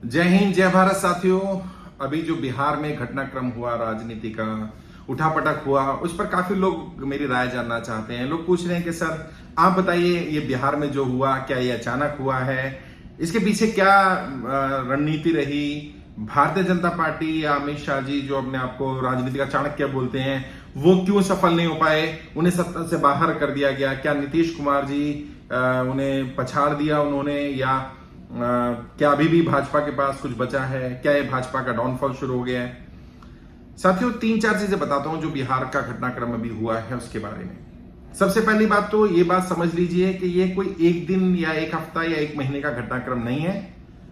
जय हिंद, जय भारत साथियों। अभी जो बिहार में घटनाक्रम हुआ, राजनीति का उठापटक हुआ, उस पर काफी लोग मेरी राय जानना चाहते हैं। लोग पूछ रहे हैं कि सर आप बताइए, ये बिहार में जो हुआ, क्या ये अचानक हुआ है? इसके पीछे क्या रणनीति रही? भारतीय जनता पार्टी या अमित शाह जी, जो अपने आप को राजनीति का चाणक्य बोलते हैं, वो क्यों सफल नहीं हो पाए? उन्हें सत्ता से बाहर कर दिया गया। क्या नीतीश कुमार जी उन्हें पछाड़ दिया उन्होंने, या क्या अभी भी भाजपा के पास कुछ बचा है? क्या ये भाजपा का डाउनफॉल शुरू हो गया है? साथियों, 3-4 चीजें बताता हूं जो बिहार का घटनाक्रम अभी हुआ है उसके बारे में। सबसे पहली बात तो ये बात समझ लीजिए कि ये कोई एक दिन या एक हफ्ता या एक महीने का घटनाक्रम नहीं है।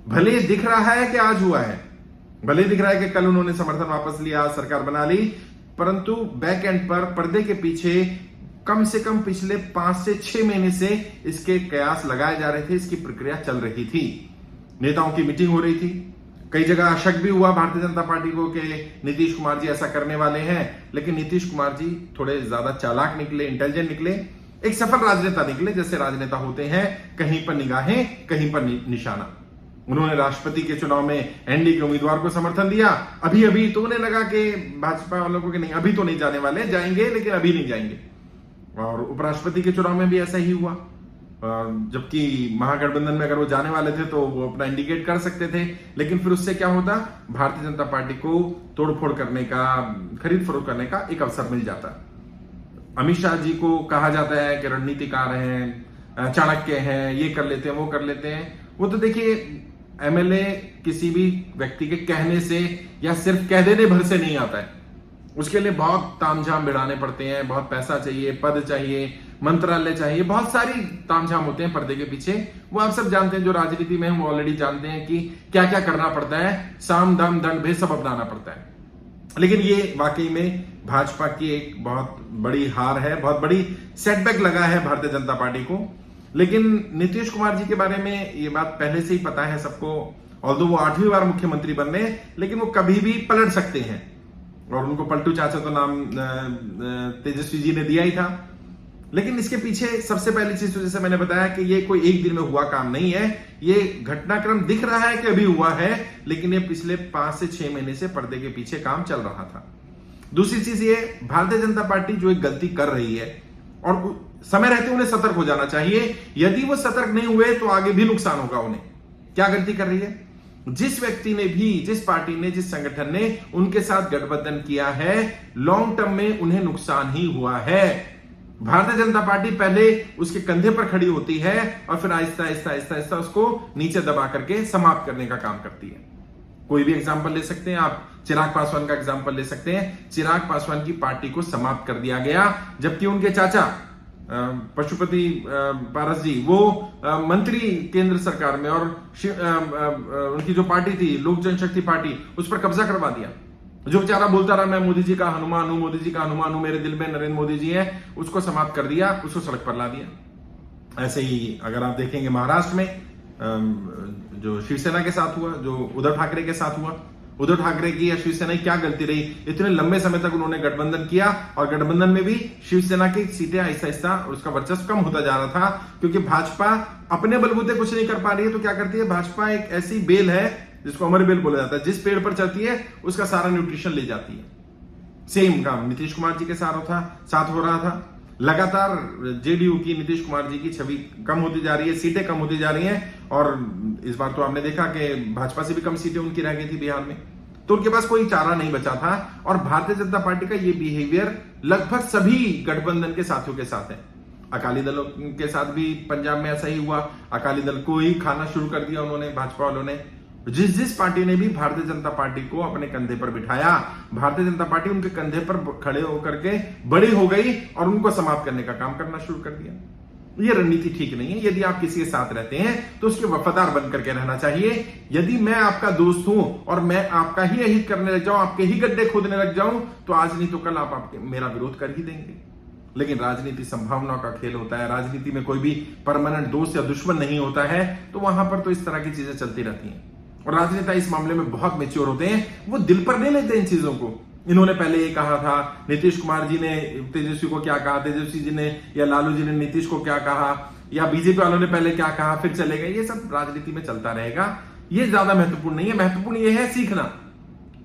भले ये दिख रहा है कि आज हुआ है, भले दिख रहा है कि कल उन्होंने समर्थन वापस लिया, आज सरकार बना ली, परंतु बैक एंड पर, पर्दे के पीछे कम से कम पिछले 5 से 6 महीने से इसके कयास लगाए जा रहे थे, इसकी प्रक्रिया चल रही थी। नेताओं की मीटिंग हो रही थी, कई जगह शक भी हुआ भारतीय जनता पार्टी को कि नीतीश कुमार जी ऐसा करने वाले हैं, लेकिन नीतीश कुमार जी थोड़े ज्यादा चालाक निकले, इंटेलिजेंट निकले, एक सफल राजनेता निकले। जैसे राजनेता होते हैं, कहीं पर निगाहें, कहीं पर निशाना। उन्होंने राष्ट्रपति के चुनाव में एनडीए के उम्मीदवार को समर्थन दिया। अभी अभी तो उन्हें लगा कि भाजपा वालों को कि नहीं, अभी तो नहीं जाने वाले, जाएंगे लेकिन अभी नहीं जाएंगे। और उपराष्ट्रपति के चुनाव में भी ऐसा ही हुआ, जबकि महागठबंधन में अगर वो जाने वाले थे तो वो अपना इंडिकेट कर सकते थे, लेकिन फिर उससे क्या होता? भारतीय जनता पार्टी को तोड़फोड़ करने का, खरीद फरोख्त करने का एक अवसर मिल जाता। अमित शाह जी को कहा जाता है कि रणनीतिकार हैं, चाणक्य हैं, ये कर लेते हैं, वो कर लेते हैं। वो तो देखिए, एमएलए किसी भी व्यक्ति के कहने से या सिर्फ कह देने भर से नहीं आता है। उसके लिए बहुत तामझाम भिड़ाने पड़ते हैं, बहुत पैसा चाहिए, पद चाहिए, मंत्रालय चाहिए, बहुत सारी तामझाम होते हैं पर्दे के पीछे। वो आप सब जानते हैं, जो राजनीति में हम ऑलरेडी जानते हैं कि क्या क्या करना पड़ता है, साम दाम दंड भेद सब अपनाना पड़ता है। लेकिन ये वाकई में भाजपा की एक बहुत बड़ी हार है, बहुत बड़ी सेटबैक लगा है भारतीय जनता पार्टी को। लेकिन नीतीश कुमार जी के बारे में ये बात पहले से ही पता है सबको। ऑल्दो वो 8वीं बार मुख्यमंत्री बन रहे, लेकिन वो कभी भी पलट सकते हैं, और उनको पलटू चाचा तो नाम तेजस्वी जी ने दिया ही था। लेकिन इसके पीछे सबसे पहली चीज तो जैसे मैंने बताया कि ये कोई एक दिन में हुआ काम नहीं है। ये घटनाक्रम दिख रहा है कि अभी हुआ है, लेकिन ये पिछले 5 से 6 महीने से पर्दे के पीछे काम चल रहा था। दूसरी चीज ये, भारतीय जनता पार्टी जो एक गलती कर रही है, और समय रहते उन्हें सतर्क हो जाना चाहिए। यदि वो सतर्क नहीं हुए तो आगे भी नुकसान होगा उन्हें। क्या गलती कर रही है? जिस व्यक्ति ने भी, जिस पार्टी ने, जिस संगठन ने उनके साथ गठबंधन किया है, लॉन्ग टर्म में उन्हें नुकसान ही हुआ है। भारतीय जनता पार्टी पहले उसके कंधे पर खड़ी होती है और फिर आहिस्ता आहिस्ता आहिस्ता आहिस्ता उसको नीचे दबा करके समाप्त करने का काम करती है। कोई भी एग्जाम्पल ले सकते हैं आप, चिराग पासवान का एग्जाम्पल ले सकते हैं। चिराग पासवान की पार्टी को समाप्त कर दिया गया, जबकि उनके चाचा पशुपति पारस जी वो मंत्री केंद्र सरकार में, और उनकी जो पार्टी थी लोक जनशक्ति पार्टी, उस पर कब्जा करवा दिया। जो बेचारा बोलता रहा मैं मोदी जी का हनुमान हूं, मोदी जी का हनुमान हूं, मेरे दिल में नरेंद्र मोदी जी हैं, उसको समाप्त कर दिया, उसको सड़क पर ला दिया। ऐसे ही अगर आप देखेंगे महाराष्ट्र में जो शिवसेना के साथ हुआ, जो उद्धव ठाकरे के साथ हुआ, उद्धव ठाकरे की या शिवसेना की क्या गलती रही? इतने लंबे समय तक उन्होंने गठबंधन किया, और गठबंधन में भी शिवसेना की सीटें आहिस्ता आहिस्ता उसका वर्चस्व कम होता जा रहा था, क्योंकि भाजपा अपने बलबूते कुछ नहीं कर पा रही है। तो क्या करती है भाजपा? एक ऐसी बेल है जिसको अमर बेल बोला जाता है, जिस पेड़ पर चलती है उसका सारा न्यूट्रिशन ले जाती है। सेम काम नीतीश कुमार जी के साथ हो रहा था। लगातार जेडीयू की, नीतीश कुमार जी की छवि कम होती जा रही है, सीटें कम होती जा रही हैं, और इस बार तो आपने देखा कि भाजपा से भी कम सीटें उनकी रह गई थी बिहार में। तो उनके पास कोई चारा नहीं बचा था। और भारतीय जनता पार्टी का ये बिहेवियर लगभग सभी गठबंधन के साथियों के साथ है। अकाली दलों के साथ भी पंजाब में ऐसा ही हुआ। अकाली दल को ही खाना शुरू कर दिया उन्होंने, भाजपा वालों ने। जिस पार्टी ने भी भारतीय जनता पार्टी को अपने कंधे पर बिठाया, भारतीय जनता पार्टी उनके कंधे पर खड़े होकर के बड़ी हो गई और उनको समाप्त करने का काम करना शुरू कर दिया। ये रणनीति ठीक नहीं है। यदि आप किसी के साथ रहते हैं तो उसके वफादार बन करके रहना चाहिए। यदि मैं आपका दोस्त हूं और मैं आपका ही अहित करने लग जाऊं, आपके ही गड्ढे खोदने लग जाऊं, तो आज नहीं तो कल आप मेरा विरोध कर ही देंगे। लेकिन राजनीति संभावनाओं का खेल होता है। राजनीति में कोई भी परमानेंट दोस्त या दुश्मन नहीं होता है। तो वहां पर तो इस तरह की चीजें चलती रहती हैं, और राजनेता इस मामले में बहुत मैच्योर होते हैं। वो दिल पर नहीं लेते इन चीजों को। इन्होंने पहले ये कहा था, नीतीश कुमार जी ने तेजस्वी को क्या कहा, तेजस्वी जी ने या लालू जी ने नीतीश को क्या कहा, या बीजेपी वालों ने पहले क्या कहा, फिर चले गए। ये सब राजनीति में चलता रहेगा। ये ज्यादा महत्वपूर्ण नहीं है। महत्वपूर्ण ये है सीखना,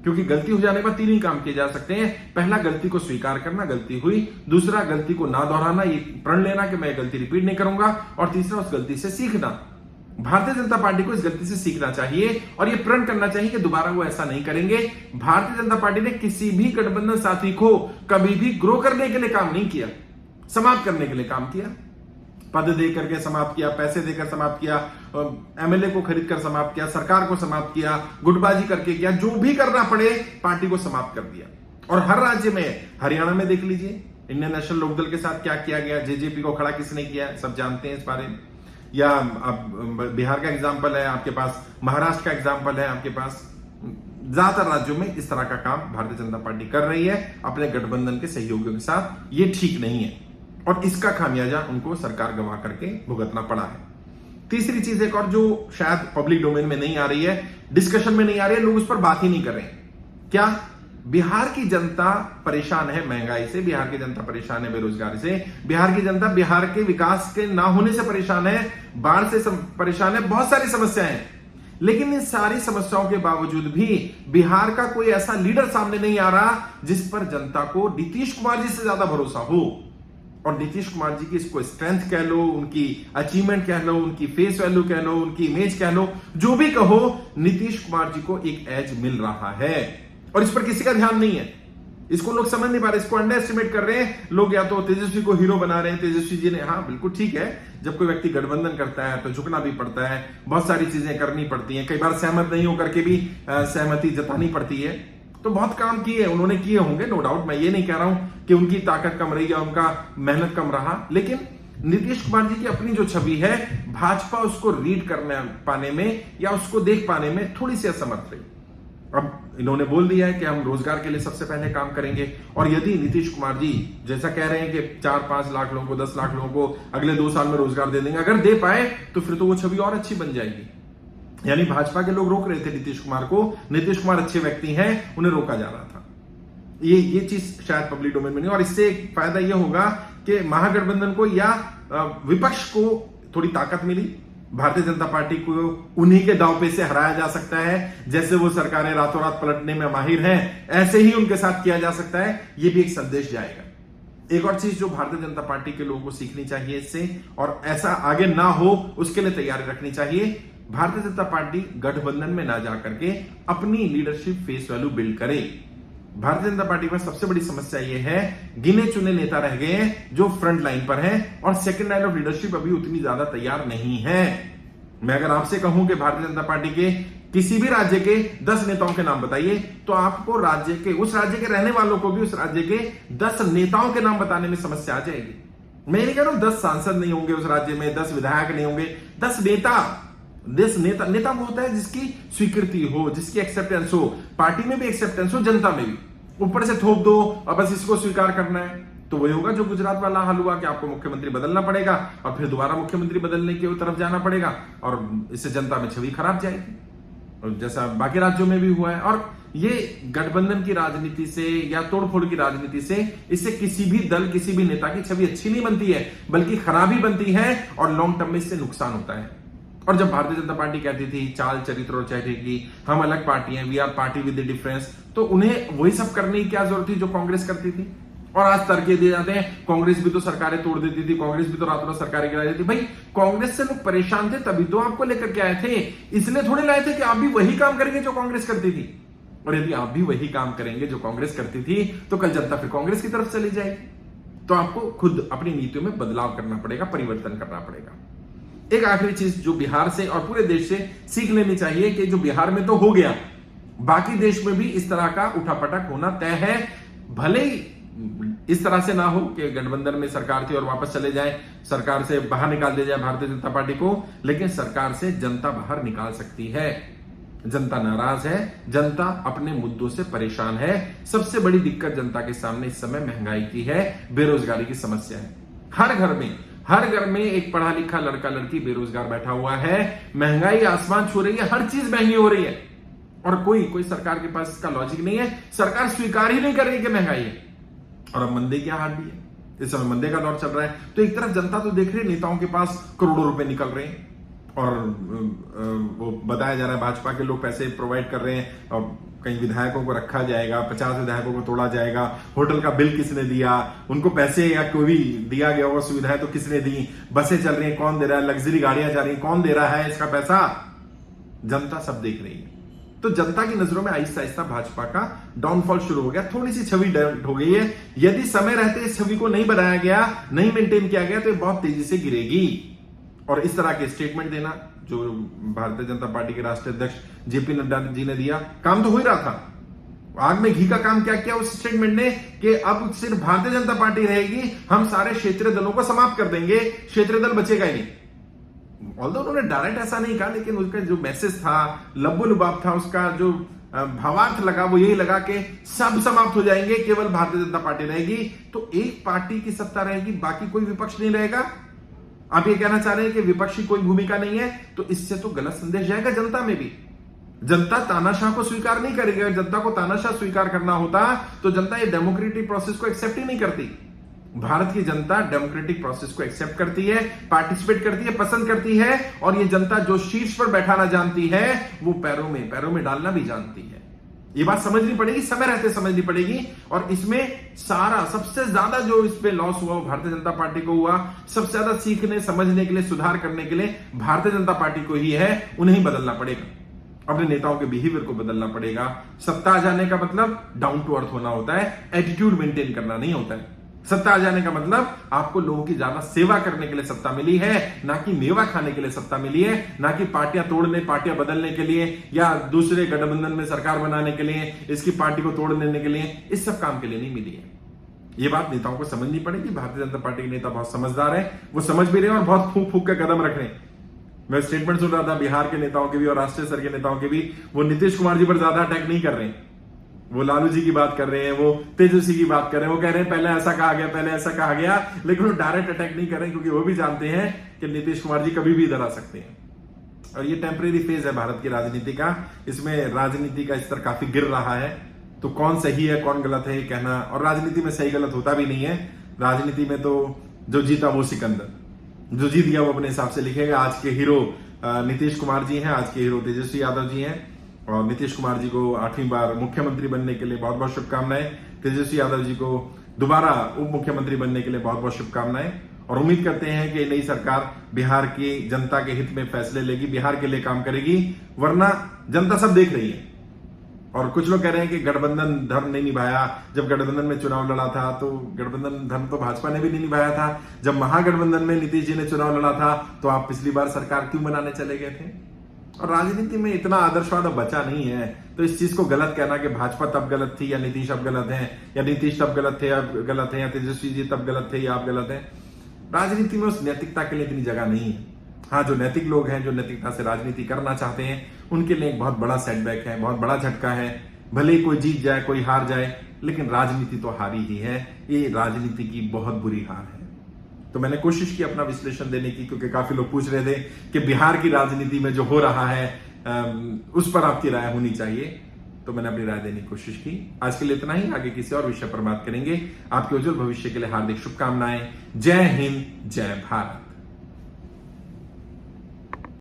क्योंकि गलती हो जाने पर तीन ही काम किए जा सकते हैं। पहला, गलती को स्वीकार करना, गलती हुई। दूसरा, गलती को ना दोहराना, ये प्रण लेना कि मैं गलती रिपीट नहीं करूंगा। और तीसरा, उस गलती से सीखना। भारतीय जनता पार्टी को इस गलती से सीखना चाहिए और ये प्रण करना चाहिए कि दोबारा वो ऐसा नहीं करेंगे। भारतीय जनता पार्टी ने किसी भी गठबंधन साथी को कभी भी ग्रो करने के लिए काम नहीं किया, समाप्त करने के लिए काम किया। पद दे करके समाप्त किया, पैसे देकर समाप्त किया, एमएलए को खरीद कर समाप्त किया, सरकार को समाप्त किया, गुटबाजी करके किया, जो भी करना पड़े पार्टी को समाप्त कर दिया। और हर राज्य में, हरियाणा में देख लीजिए इंडियन नेशनल लोकदल के साथ क्या किया गया, जेजेपी को खड़ा किसने किया, सब जानते हैं इस बारे में। या अब बिहार का एग्जाम्पल है आपके पास, महाराष्ट्र का एग्जाम्पल है आपके पास। ज्यादातर राज्यों में इस तरह का काम भारतीय जनता पार्टी कर रही है अपने गठबंधन के सहयोगियों के साथ। ये ठीक नहीं है और इसका खामियाजा उनको सरकार गंवा करके भुगतना पड़ा है। तीसरी चीज एक और जो शायद पब्लिक डोमेन में नहीं आ रही है, डिस्कशन में नहीं आ रही है, लोग उस पर बात ही नहीं कर रहे हैं। क्या? बिहार की जनता परेशान है महंगाई से, बिहार की जनता परेशान है बेरोजगारी से, बिहार की जनता बिहार के विकास के ना होने से परेशान है, बाढ़ से परेशान है, बहुत सारी समस्याएं हैं। लेकिन इन सारी समस्याओं के बावजूद भी बिहार का कोई ऐसा लीडर सामने नहीं आ रहा जिस पर जनता को नीतीश कुमार जी से ज्यादा भरोसा हो। और नीतीश कुमार जी की इसको स्ट्रेंथ कह लो, उनकी अचीवमेंट कह लो, उनकी फेस वैल्यू कह लो, उनकी इमेज कह लो, जो भी कहो, नीतीश कुमार जी को एक एज मिल रहा है और इस पर किसी का ध्यान नहीं है। इसको लोग समझ नहीं पा रहे, इसको अंडर एस्टिमेट कर रहे हैं लोग। या तो तेजस्वी को हीरो बना रहे हैं, तेजस्वी जी ने, हाँ बिल्कुल ठीक है, जब कोई व्यक्ति गठबंधन करता है तो झुकना भी पड़ता है, बहुत सारी चीजें करनी पड़ती हैं, कई बार सहमत नहीं होकर के भी सहमति जतानी पड़ती है। तो बहुत काम किए उन्होंने, किए होंगे नो डाउट, मैं ये नहीं कह रहा हूं कि उनकी ताकत कम रही या उनका मेहनत कम रहा, लेकिन नीतीश कुमार जी की अपनी जो छवि है, भाजपा उसको रीड करने पाने में या उसको देख पाने में थोड़ी सी असमर्थ रही। अब इन्होंने बोल दिया है कि हम रोजगार के लिए सबसे पहले काम करेंगे, और यदि नीतीश कुमार जी जैसा कह रहे हैं कि 4-5 लाख लोगों को, 10 लाख लोगों को अगले 2 साल में रोजगार दे देंगे, अगर दे पाए तो फिर तो वो छवि और अच्छी बन जाएगी। यानी भाजपा के लोग रोक रहे थे नीतीश कुमार को, नीतीश कुमार अच्छे व्यक्ति हैं, उन्हें रोका जा रहा था। ये चीज शायद पब्लिक डोमेन में नहीं। और इससे एक फायदा यह होगा कि महागठबंधन को या विपक्ष को थोड़ी ताकत मिली, भारतीय जनता पार्टी को उन्हीं के दांव पे से हराया जा सकता है। जैसे वो सरकारें रातों रात पलटने में माहिर हैं, ऐसे ही उनके साथ किया जा सकता है। ये भी एक संदेश जाएगा। एक और चीज जो भारतीय जनता पार्टी के लोगों को सीखनी चाहिए इससे, और ऐसा आगे ना हो उसके लिए तैयारी रखनी चाहिए, भारतीय जनता पार्टी गठबंधन में ना जाकर के अपनी लीडरशिप फेस वैल्यू बिल्ड करे। भारतीय जनता पार्टी में सबसे बड़ी समस्या यह है, गिने चुने नेता रह गए हैं जो फ्रंट लाइन पर हैं और सेकंड लाइन ऑफ लीडरशिप अभी उतनी ज्यादा तैयार नहीं है। मैं अगर आपसे कहूं कि भारतीय जनता पार्टी के किसी भी राज्य के 10 नेताओं के नाम बताइए, तो आपको राज्य के, उस राज्य के रहने वालों को भी उस राज्य के 10 नेताओं के नाम बताने में समस्या आ जाएगी। मैं नहीं कह रहा हूं 10 सांसद नहीं होंगे उस राज्य में, 10 विधायक नहीं होंगे, 10 नेता। नेता वो होता है जिसकी स्वीकृति हो, जिसकी एक्सेप्टेंस हो, पार्टी में भी एक्सेप्टेंस हो, जनता में भी। ऊपर से थोप दो और बस इसको स्वीकार करना है, तो वही होगा जो गुजरात वाला हाल हुआ कि आपको मुख्यमंत्री बदलना पड़ेगा और फिर दोबारा मुख्यमंत्री बदलने की तरफ जाना पड़ेगा, और इससे जनता में छवि खराब जाएगी, और जैसा बाकी राज्यों में भी हुआ है। और ये गठबंधन की राजनीति से या तोड़फोड़ की राजनीति से, इससे किसी भी दल, किसी भी नेता की छवि अच्छी नहीं बनती है, बल्कि खराबी बनती है और लॉन्ग टर्म में इससे नुकसान होता है। और जब भारतीय जनता पार्टी कहती थी चाल चरित्र और चेहरे की, हम अलग पार्टी हैं, we are party with the difference, तो उन्हें वही सब करने की क्या जरूरत थी जो कांग्रेस करती थी। और आज तर्क दिए जाते हैं कांग्रेस भी तो सरकारें तोड़ देती थी, कांग्रेस भी तो रातों रात सरकारें गिरा देती थी। भाई कांग्रेस से लोग परेशान थे, तभी तो आपको लेकर के आए थे, इसलिए थोड़े लाए थे कि आप भी वही काम करेंगे जो कांग्रेस करती थी। और यदि आप भी वही काम करेंगे जो कांग्रेस करती थी, तो कल जनता फिर कांग्रेस की तरफ चली जाएगी। तो आपको खुद अपनी नीतियों में बदलाव करना पड़ेगा, परिवर्तन करना पड़ेगा। एक आखिरी चीज जो बिहार से और पूरे देश से सीख लेनी चाहिए कि जो बिहार में तो हो गया, बाकी देश में भी इस तरह का उठापटक होना तय है। भले ही इस तरह से ना हो कि गठबंधन में सरकार थी और वापस चले जाए, सरकार से बाहर निकाल दिया जाए भारतीय जनता पार्टी को, लेकिन सरकार से जनता बाहर निकाल सकती है। जनता नाराज है, जनता अपने मुद्दों से परेशान है। सबसे बड़ी दिक्कत जनता के सामने इस समय महंगाई की है, बेरोजगारी की समस्या है। हर घर में एक पढ़ा लिखा लड़का लड़की बेरोजगार बैठा हुआ है। महंगाई आसमान छू रही है, हर चीज महंगी हो रही है, और कोई सरकार के पास इसका लॉजिक नहीं है। सरकार स्वीकार ही नहीं कर रही कि महंगाई है। और अब मंदे की हाल भी है, इस समय मंदे का दौर चल रहा है। तो एक तरफ जनता तो देख रही है नेताओं के पास करोड़ों रुपए निकल रहे हैं, और वो बताया जा रहा है भाजपा के लोग पैसे प्रोवाइड कर रहे हैं और कई विधायकों को रखा जाएगा, 50 विधायकों को तोड़ा जाएगा, होटल का बिल किसने दिया, उनको पैसे या कोई भी दिया गया होगा सुविधाएं तो किसने दी, बसें चल रही हैं कौन दे रहा है, लग्जरी गाड़ियां जा रही हैं कौन दे रहा है इसका पैसा, जनता सब देख रही है। तो जनता की नजरों में आहिस्ता आहिस्ता भाजपा का डाउनफॉल शुरू हो गया, थोड़ी सी छवि डेवलप हो गई है। यदि समय रहते इस छवि को नहीं बनाया गया, नहीं मेंटेन किया गया तो ये बहुत तेजी से गिरेगी। और इस तरह के स्टेटमेंट देना जो भारतीय जनता पार्टी के राष्ट्रीय अध्यक्ष जेपी नड्डा जी ने दिया, काम तो हो ही रहा था। आग में घी का काम क्या किया उस स्टेटमेंट ने कि अब सिर्फ भारतीय जनता पार्टी रहेगी, हम सारे क्षेत्रीय दलों को समाप्त कर देंगे, क्षेत्रीय दल बचेगा ही नहीं। ऑल्दो उन्होंने डायरेक्ट ऐसा नहीं कहा, लेकिन उसका जो मैसेज था, लब्बो लुबाब था, उसका जो भावार्थ लगा वो यही लगा कि सब समाप्त हो जाएंगे, केवल भारतीय जनता पार्टी रहेगी। तो एक पार्टी की सत्ता रहेगी, बाकी कोई विपक्ष नहीं रहेगा। आप ये कहना चाह रहे हैं कि विपक्ष की कोई भूमिका नहीं है, तो इससे तो गलत संदेश जाएगा जनता में भी। जनता तानाशाह को स्वीकार नहीं करेगी। अगर जनता को तानाशाह स्वीकार करना होता तो जनता ये डेमोक्रेटिक प्रोसेस को एक्सेप्ट ही नहीं करती। भारत की जनता डेमोक्रेटिक प्रोसेस को एक्सेप्ट करती है, पार्टिसिपेट करती है, पसंद करती है, और ये जनता जो शीर्ष पर बैठाना जानती है वो पैरों में डालना भी जानती है। ये बात समझनी पड़ेगी, समय रहते समझनी पड़ेगी। और इसमें सारा सबसे ज्यादा जो इस पे लॉस हुआ वो भारतीय जनता पार्टी को हुआ। सबसे ज्यादा सीखने समझने के लिए, सुधार करने के लिए भारतीय जनता पार्टी को ही है, उन्हें ही बदलना पड़ेगा। अपने नेताओं के बिहेवियर को बदलना पड़ेगा। सत्ता आ जाने का मतलब डाउन टू अर्थ होना होता है, एटीट्यूड मेंटेन करना नहीं होता है। सत्ता आ जाने का मतलब आपको लोगों की ज्यादा सेवा करने के लिए सत्ता मिली है, ना कि मेवा खाने के लिए सत्ता मिली है, ना कि पार्टियां तोड़ने, पार्टियां बदलने के लिए या दूसरे गठबंधन में सरकार बनाने के लिए, इसकी पार्टी को तोड़ देने के लिए, इस सब काम के लिए नहीं मिली है। ये बात नेताओं को समझनी पड़ेगी। भारतीय जनता पार्टी के नेता बहुत समझदार है, वो समझ भी रहे हैं और बहुत फूक फूक के कदम रख रहे हैं। मैं स्टेटमेंट सुन रहा था बिहार के नेताओं के भी और राष्ट्रीय स्तर के नेताओं के भी, वो नीतीश कुमार जी पर ज्यादा अटैक नहीं कर रहे हैं, वो लालू जी की बात कर रहे हैं, वो तेजस्वी की बात कर रहे हैं, वो कह रहे हैं पहले ऐसा कहा गया, पहले ऐसा कहा गया, लेकिन वो डायरेक्ट अटैक नहीं कर रहे हैं क्योंकि वो भी जानते हैं कि नीतीश कुमार जी कभी भी इधर आ सकते हैं। और ये टेम्परेरी फेज है भारत की राजनीति का, इसमें राजनीति का स्तर काफी गिर रहा है। तो कौन सही है कौन गलत है ये कहना, और राजनीति में सही गलत होता भी नहीं है। राजनीति में तो जो जीता वो सिकंदर, जो जीत गया वो अपने हिसाब से लिखेगा। आज के हीरो नीतीश कुमार जी हैं, आज के हीरो तेजस्वी यादव जी हैं, और नीतीश कुमार जी को 8वीं बार मुख्यमंत्री बनने के लिए बहुत बहुत शुभकामनाएं। तेजस्वी यादव जी को दोबारा उप मुख्यमंत्री बनने के लिए बहुत बहुत शुभकामनाएं, और उम्मीद करते हैं कि नई सरकार बिहार की जनता के हित में फैसले लेगी, बिहार के लिए काम करेगी। वरना जनता सब देख रही है। और कुछ लोग कह रहे हैं कि गठबंधन धर्म नहीं निभाया। जब गठबंधन में चुनाव लड़ा था तो गठबंधन धर्म तो भाजपा ने भी नहीं निभाया था। जब महागठबंधन में नीतीश जी ने चुनाव लड़ा था तो आप पिछली बार सरकार क्यों बनाने चले गए थे? और राजनीति में इतना आदर्शवाद अब बचा नहीं है, तो इस चीज को गलत कहना कि भाजपा तब गलत थी या नीतीश अब गलत है, या नीतीश तब गलत थे अब गलत है, या तेजस्वी जी तब गलत थे या आप गलत हैं, राजनीति में उस नैतिकता के लिए इतनी जगह नहीं है। हाँ, जो नैतिक लोग हैं, जो नैतिकता से राजनीति करना चाहते हैं, उनके लिए एक बहुत बड़ा सेटबैक है, बहुत बड़ा झटका है। भले ही कोई जीत जाए कोई हार जाए, लेकिन राजनीति तो हारी ही है। ये राजनीति की बहुत बुरी हार है। तो मैंने कोशिश की अपना विश्लेषण देने की, क्योंकि काफी लोग पूछ रहे थे कि बिहार की राजनीति में जो हो रहा है उस पर आपकी राय होनी चाहिए, तो मैंने अपनी राय देने की कोशिश की। आज के लिए इतना ही, आगे किसी और विषय पर बात करेंगे। आपके उज्जवल भविष्य के लिए हार्दिक शुभकामनाएं। जय हिंद, जय भारत।